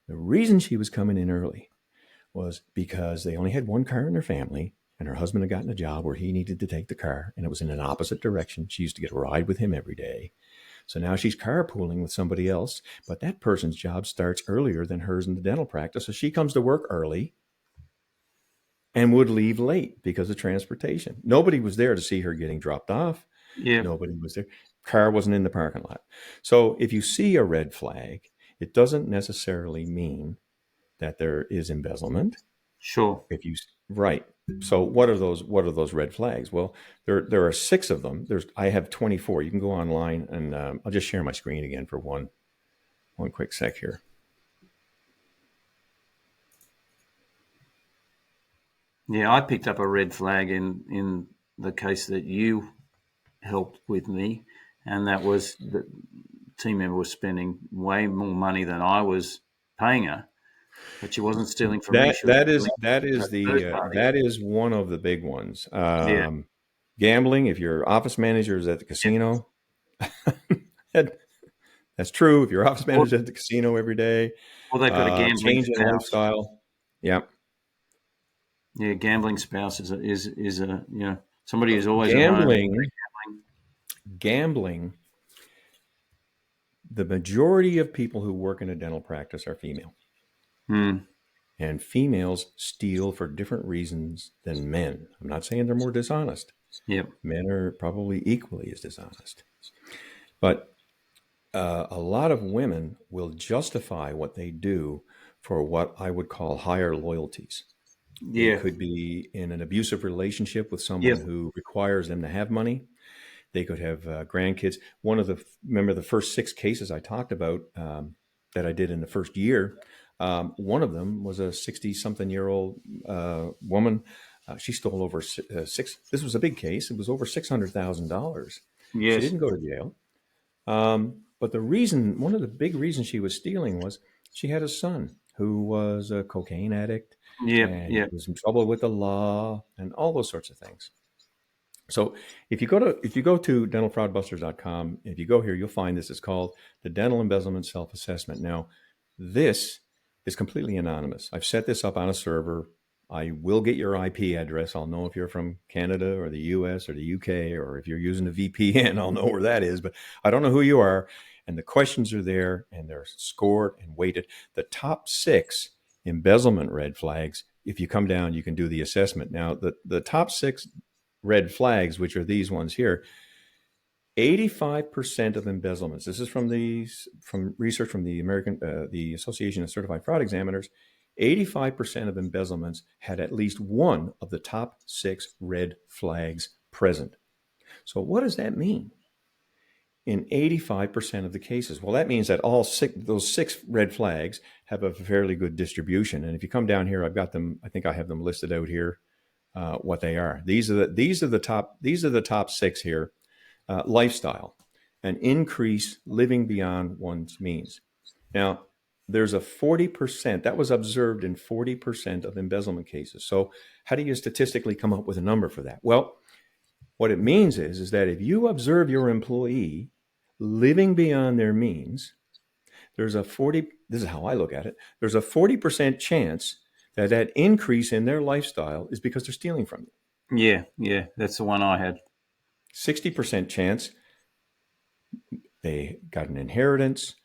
The reason she was coming in early was because they only had one car in their family and her husband had gotten a job where he needed to take the car and it was in an opposite direction. She used to get a ride with him every day. So now she's carpooling with somebody else, but that person's job starts earlier than hers in the dental practice. So she comes to work early and would leave late because of transportation. Nobody was there to see her getting dropped off. Yeah. Nobody was there. Car wasn't in the parking lot. So if you see a red flag, it doesn't necessarily mean that there is embezzlement. Sure. Right. So what are those red flags? Well, there are 6 of them. I have 24. You can go online and I'll just share my screen again for one quick sec here. Yeah, I picked up a red flag in the case that you helped with me, and that was the team member was spending way more money than I was paying her. But she wasn't stealing from me. That is one of the big ones. Gambling. If your office manager is at the casino, that's true. If your office manager is at the casino every day, well, they've got a gambling change in spouse. lifestyle. Yeah. Yeah, gambling spouse is a somebody who's always Gambling. The majority of people who work in a dental practice are female. And females steal for different reasons than men. I'm not saying they're more dishonest. Yep. Men are probably equally as dishonest. But a lot of women will justify what they do for what I would call higher loyalties. They Yeah. could be in an abusive relationship with someone Yep. who requires them to have money. They could have grandkids. Remember the first 6 cases I talked about that I did in the first year. One of them was a 60-something-year-old woman. She stole over six. This was a big case. It was over $600,000. She Yes. didn't go to jail. But one of the big reasons she was stealing was she had a son who was a cocaine addict Yep. and he Yep. was in trouble with the law and all those sorts of things. So if you go to dentalfraudbusters.com, if you go here, you'll find this is called the Dental Embezzlement Self-Assessment. Now, this is completely anonymous. I've set this up on a server. I will get your IP address. I'll know if you're from Canada or the US or the UK, or if you're using a VPN, I'll know where that is, but I don't know who you are. And the questions are there and they're scored and weighted. The top 6 embezzlement red flags, if you come down, you can do the assessment. Now, the top 6 red flags, which are these ones here, 85% of embezzlements. This is from research from the Association of Certified Fraud Examiners. 85% of embezzlements had at least one of the top 6 red flags present. So what does that mean? In 85% of the cases, well, that means that those 6 red flags have a fairly good distribution. And if you come down here, I've got them. I think I have them listed out here. What they are. These are the top 6 here. Lifestyle, an increase living beyond one's means. Now, there's a 40% that was observed in 40% of embezzlement cases. So how do you statistically come up with a number for that? Well, what it means is that if you observe your employee living beyond their means, this is how I look at it, there's a 40% chance that increase in their lifestyle is because they're stealing from you. Yeah. Yeah. That's the one I had. 60% chance they got an inheritance,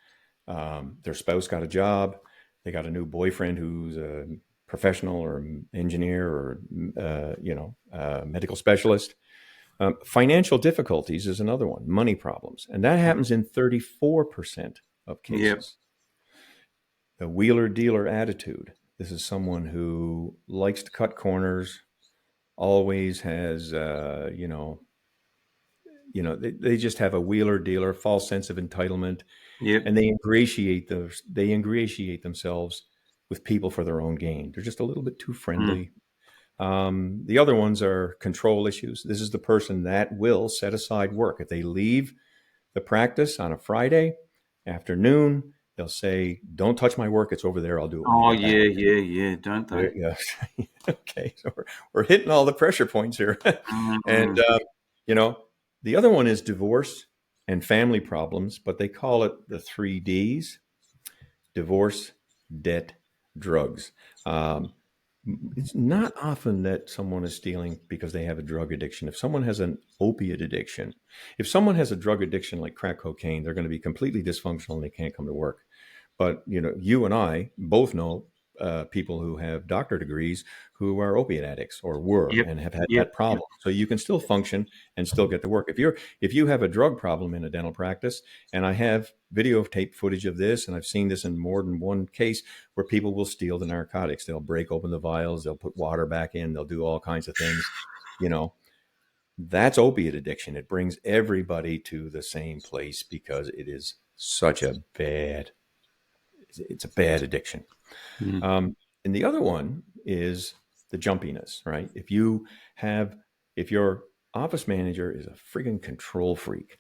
their spouse got a job, they got a new boyfriend who's a professional or engineer or medical specialist. Financial difficulties is another one, money problems, and that happens in 34% of cases. Yep. The wheeler dealer attitude. This is someone who likes to cut corners, always has, they just have a wheeler dealer, false sense of entitlement, Yep. and they ingratiate themselves with people for their own gain. They're just a little bit too friendly. The other ones are control issues. This is the person that will set aside work. If they leave the practice on a Friday afternoon, they'll say, "Don't touch my work. It's over there. I'll do it." Oh, yeah, yeah. Don't they? Yeah. Okay. So we're hitting all the pressure points here. And, the other one is divorce and family problems, but they call it the 3 Ds: divorce, debt, drugs. It's not often that someone is stealing because they have a drug addiction. If someone has an opiate addiction, if someone has a drug addiction like crack cocaine, they're going to be completely dysfunctional and they can't come to work. But, you and I both know people who have doctor degrees who are opiate addicts or were Yep. and have had Yep. that problem. So you can still function and still get to work. If you have a drug problem in a dental practice, and I have videotape footage of this, and I've seen this in more than one case where people will steal the narcotics. They'll break open the vials, they'll put water back in, they'll do all kinds of things. That's opiate addiction. It brings everybody to the same place because it is such a bad addiction. Mm. And the other one is the jumpiness, right? If your office manager is a friggin' control freak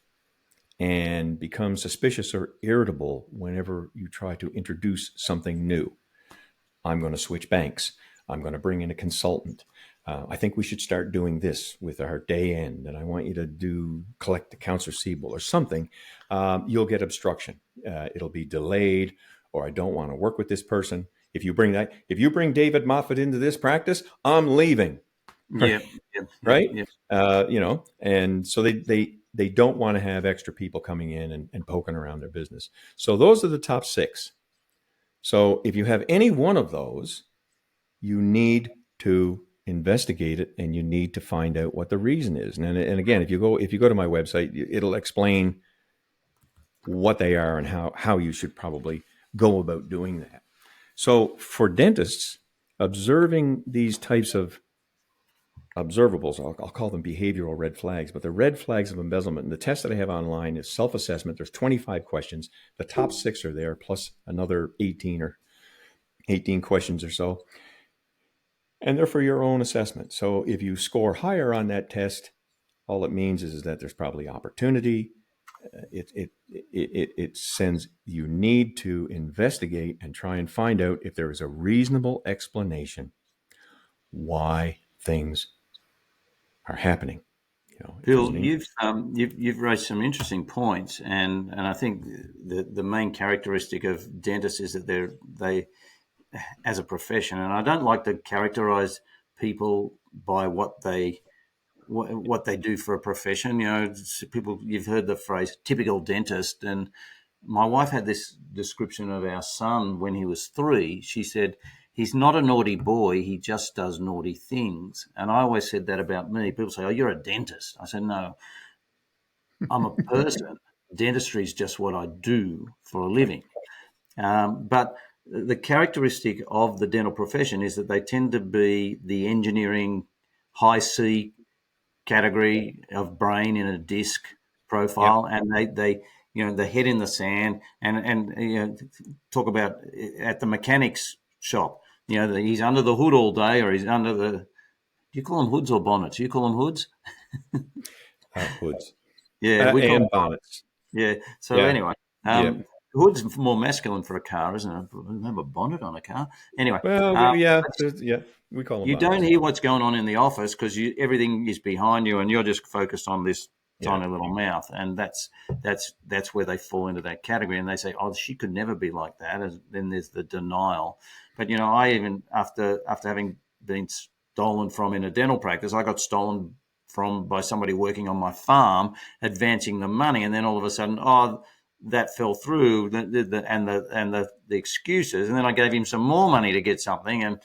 and becomes suspicious or irritable whenever you try to introduce something new, I'm going to switch banks. I'm going to bring in a consultant. I think we should start doing this with our day end, and I want you to collect accounts receivable or something. You'll get obstruction. It'll be delayed, or I don't want to work with this person. If you bring David Moffet into this practice, I'm leaving. Yep. Yep. Right? Yep. And so they don't want to have extra people coming in and poking around their business. So those are the top 6. So if you have any one of those, you need to investigate it and you need to find out what the reason is. And again, if you go to my website, it'll explain what they are and how you should probably go about doing that. So for dentists, observing these types of observables, I'll call them behavioral red flags, but the red flags of embezzlement. And the test that I have online is self-assessment. There's 25 questions. The top 6 are there, plus another 18 questions or so. And they're for your own assessment. So if you score higher on that test, all it means is that there's probably opportunity. It sends you need to investigate and try and find out if there is a reasonable explanation why things are happening. Bill, you've raised some interesting points, and I think the main characteristic of dentists is that they as a profession, and I don't like to characterize people by what they do for a profession. People, you've heard the phrase typical dentist, and my wife had this description of our son when he was 3. She said, he's not a naughty boy, he just does naughty things. And I always said that about me. People say, oh, you're a dentist. I said, no, I'm a person. Dentistry is just what I do for a living. But the characteristic of the dental profession is that they tend to be the engineering high C category of brain in a disc profile, yep. And they the head in the sand, and talk about at the mechanics shop, he's under the hood all day, or he's under the. Do you call them hoods or bonnets? You call them hoods? Hoods. Yeah, we call and them bonnets. Yeah. So anyway, hood's more masculine for a car, isn't it? I remember bonnet on a car. Anyway. Well, we call them. You don't hear what's going on in the office because everything is behind you, and you're just focused on this tiny little mouth, and that's where they fall into that category. And they say, "Oh, she could never be like that." And then there's the denial. But I even after having been stolen from in a dental practice, I got stolen from by somebody working on my farm, advancing the money, and then all of a sudden, that fell through, the excuses, and then I gave him some more money to get something,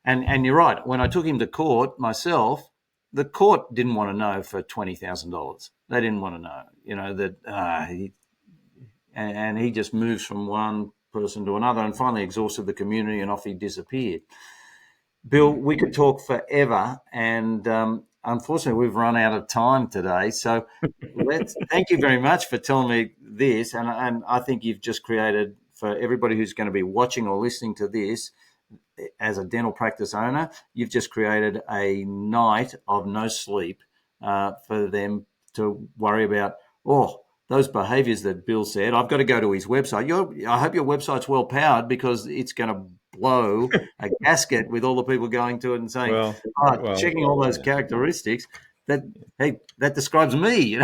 and you're right. When I took him to court myself, the court didn't want to know for $20,000. They didn't want to know, that and he just moves from one person to another, and finally exhausted the community, and off he disappeared. Bill, we could talk forever, and unfortunately, we've run out of time today. So thank you very much for telling me this. And I think you've just created, for everybody who's going to be watching or listening to this, as a dental practice owner, you've just created a night of no sleep for them to worry about, those behaviours that Bill said. I've got to go to his website. I hope your website's well powered, because it's going to blow a gasket with all the people going to it and saying, checking all those characteristics, that describes me.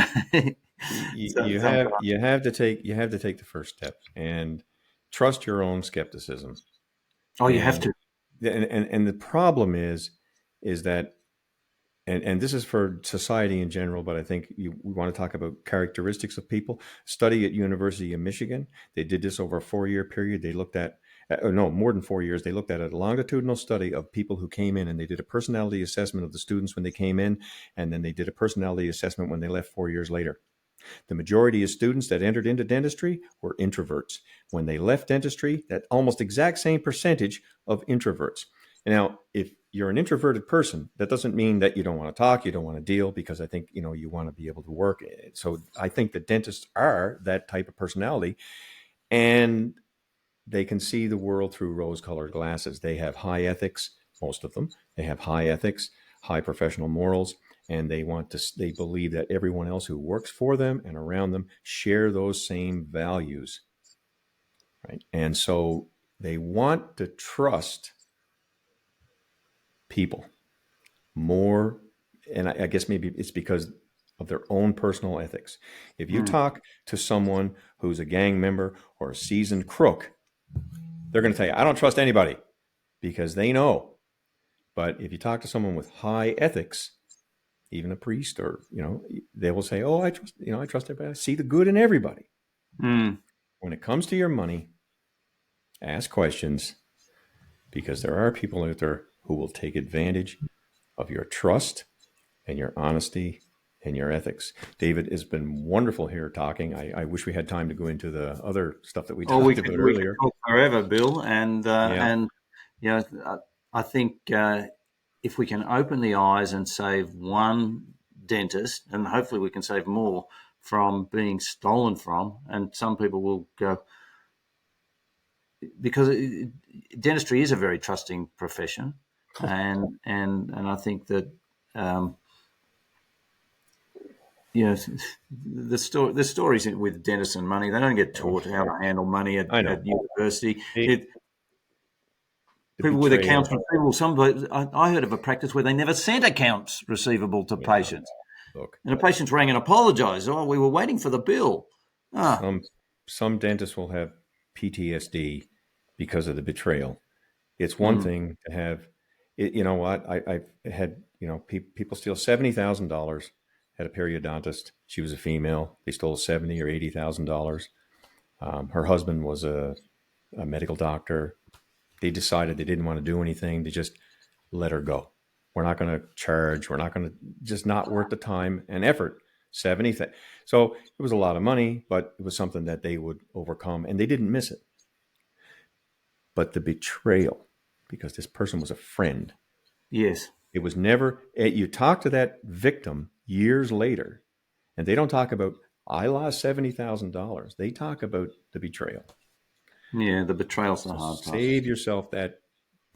You have to take the first step and trust your own skepticism. You have to. And the problem is that, and this is for society in general, but I think we want to talk about characteristics of people. Study at University of Michigan. They did this over a 4-year period. They looked at, more than 4 years. They looked at a longitudinal study of people who came in, and they did a personality assessment of the students when they came in, and then they did a personality assessment when they left 4 years later. The majority of students that entered into dentistry were introverts. When they left dentistry, that almost exact same percentage of introverts. Now, if you're an introverted person, that doesn't mean that you don't want to talk, you don't want to deal, because I think, you want to be able to work. So I think that dentists are that type of personality, and they can see the world through rose-colored glasses. They have high ethics, most of them. They have high ethics, high professional morals, and they believe that everyone else who works for them and around them share those same values, right? And so they want to trust people more, and I guess maybe it's because of their own personal ethics. If you talk to someone who's a gang member or a seasoned crook, they're going to tell you, I don't trust anybody, because they know. But if you talk to someone with high ethics, even a priest, or they will say, I trust everybody. I see the good in everybody. When it comes to your money, ask questions, because there are people out there who will take advantage of your trust and your honesty and your ethics. David, it's been wonderful here talking. I wish we had time to go into the other stuff that we talked about earlier. We could talk forever, Bill, and I think if we can open the eyes and save one dentist, and hopefully we can save more from being stolen from, and some people will go, because dentistry is a very trusting profession, and I think that the stories with dentists and money, they don't get taught how to handle money at university. People with accounts receivable. I heard of a practice where they never sent accounts receivable to patients. Look, and the patients rang and apologised. Oh, we were waiting for the bill. Some dentists will have PTSD because of the betrayal. It's one thing to have, you know what? I've had, people steal $70,000. Had a periodontist. She was a female. They stole $70,000 or $80,000. Her husband was a medical doctor. They decided they didn't want to do anything. They just let her go. We're not going to charge. We're not going to, just not worth the time and effort. 70. So it was a lot of money, but it was something that they would overcome, and they didn't miss it. But the betrayal, because this person was a friend. Yes. It was never, you talk to that victim years later, and they don't talk about, I lost $70,000. They talk about the betrayal. Yeah, the betrayal's the hard part. Save yourself that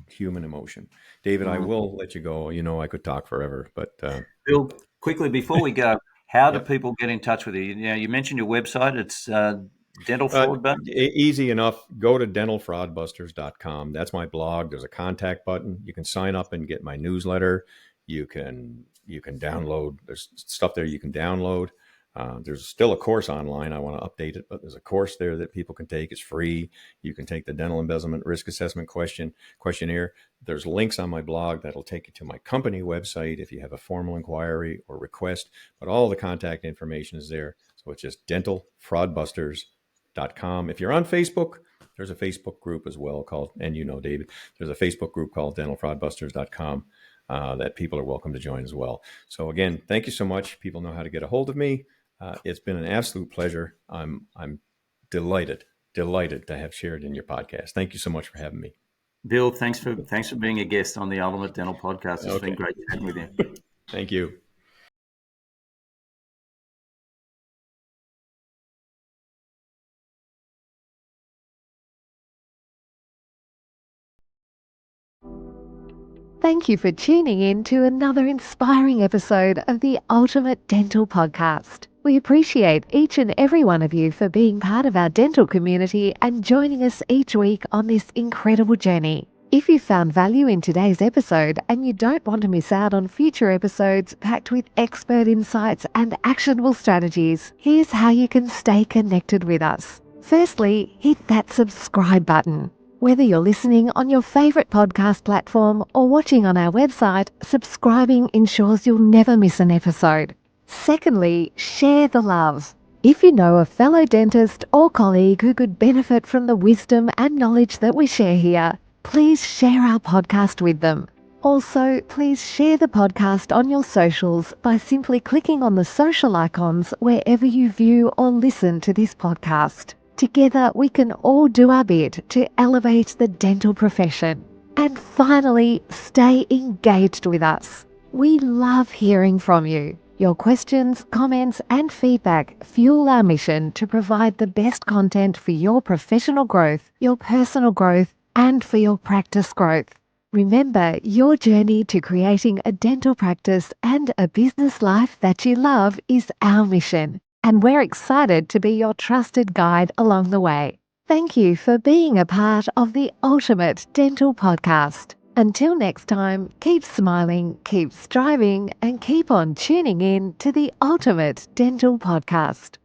human emotion. David, I will let you go. I could talk forever, but Bill, quickly before we go, how do people get in touch with you? You mentioned your website. It's Dental Fraud Button. Easy enough. Go to dentalfraudbusters.com. That's my blog. There's a contact button. You can sign up and get my newsletter. You can download. There's stuff there you can download. There's still a course online. I want to update it, but there's a course there that people can take. It's free. You can take the dental embezzlement risk assessment questionnaire. There's links on my blog that'll take you to my company website if you have a formal inquiry or request, but all the contact information is there. So it's just dentalfraudbusters.com. If you're on Facebook, there's a Facebook group as well called, and David, there's a Facebook group called dentalfraudbusters.com. That people are welcome to join as well. So again, thank you so much. People know how to get a hold of me. It's been an absolute pleasure. I'm delighted to have shared in your podcast. Thank you so much for having me. Bill, thanks for being a guest on the Ultimate Dental Podcast. It's been great chatting with you. Thank you. Thank you for tuning in to another inspiring episode of the Ultimate Dental Podcast. We appreciate each and every one of you for being part of our dental community and joining us each week on this incredible journey. If you found value in today's episode and you don't want to miss out on future episodes packed with expert insights and actionable strategies, here's how you can stay connected with us. Firstly, hit that subscribe button. Whether you're listening on your favorite podcast platform or watching on our website, subscribing ensures you'll never miss an episode. Secondly, share the love. If you know a fellow dentist or colleague who could benefit from the wisdom and knowledge that we share here, please share our podcast with them. Also, please share the podcast on your socials by simply clicking on the social icons wherever you view or listen to this podcast. Together, we can all do our bit to elevate the dental profession. And finally, stay engaged with us. We love hearing from you. Your questions, comments, and feedback fuel our mission to provide the best content for your professional growth, your personal growth, and for your practice growth. Remember, your journey to creating a dental practice and a business life that you love is our mission, and we're excited to be your trusted guide along the way. Thank you for being a part of the Ultimate Dental Podcast. Until next time, keep smiling, keep striving, and keep on tuning in to the Ultimate Dental Podcast.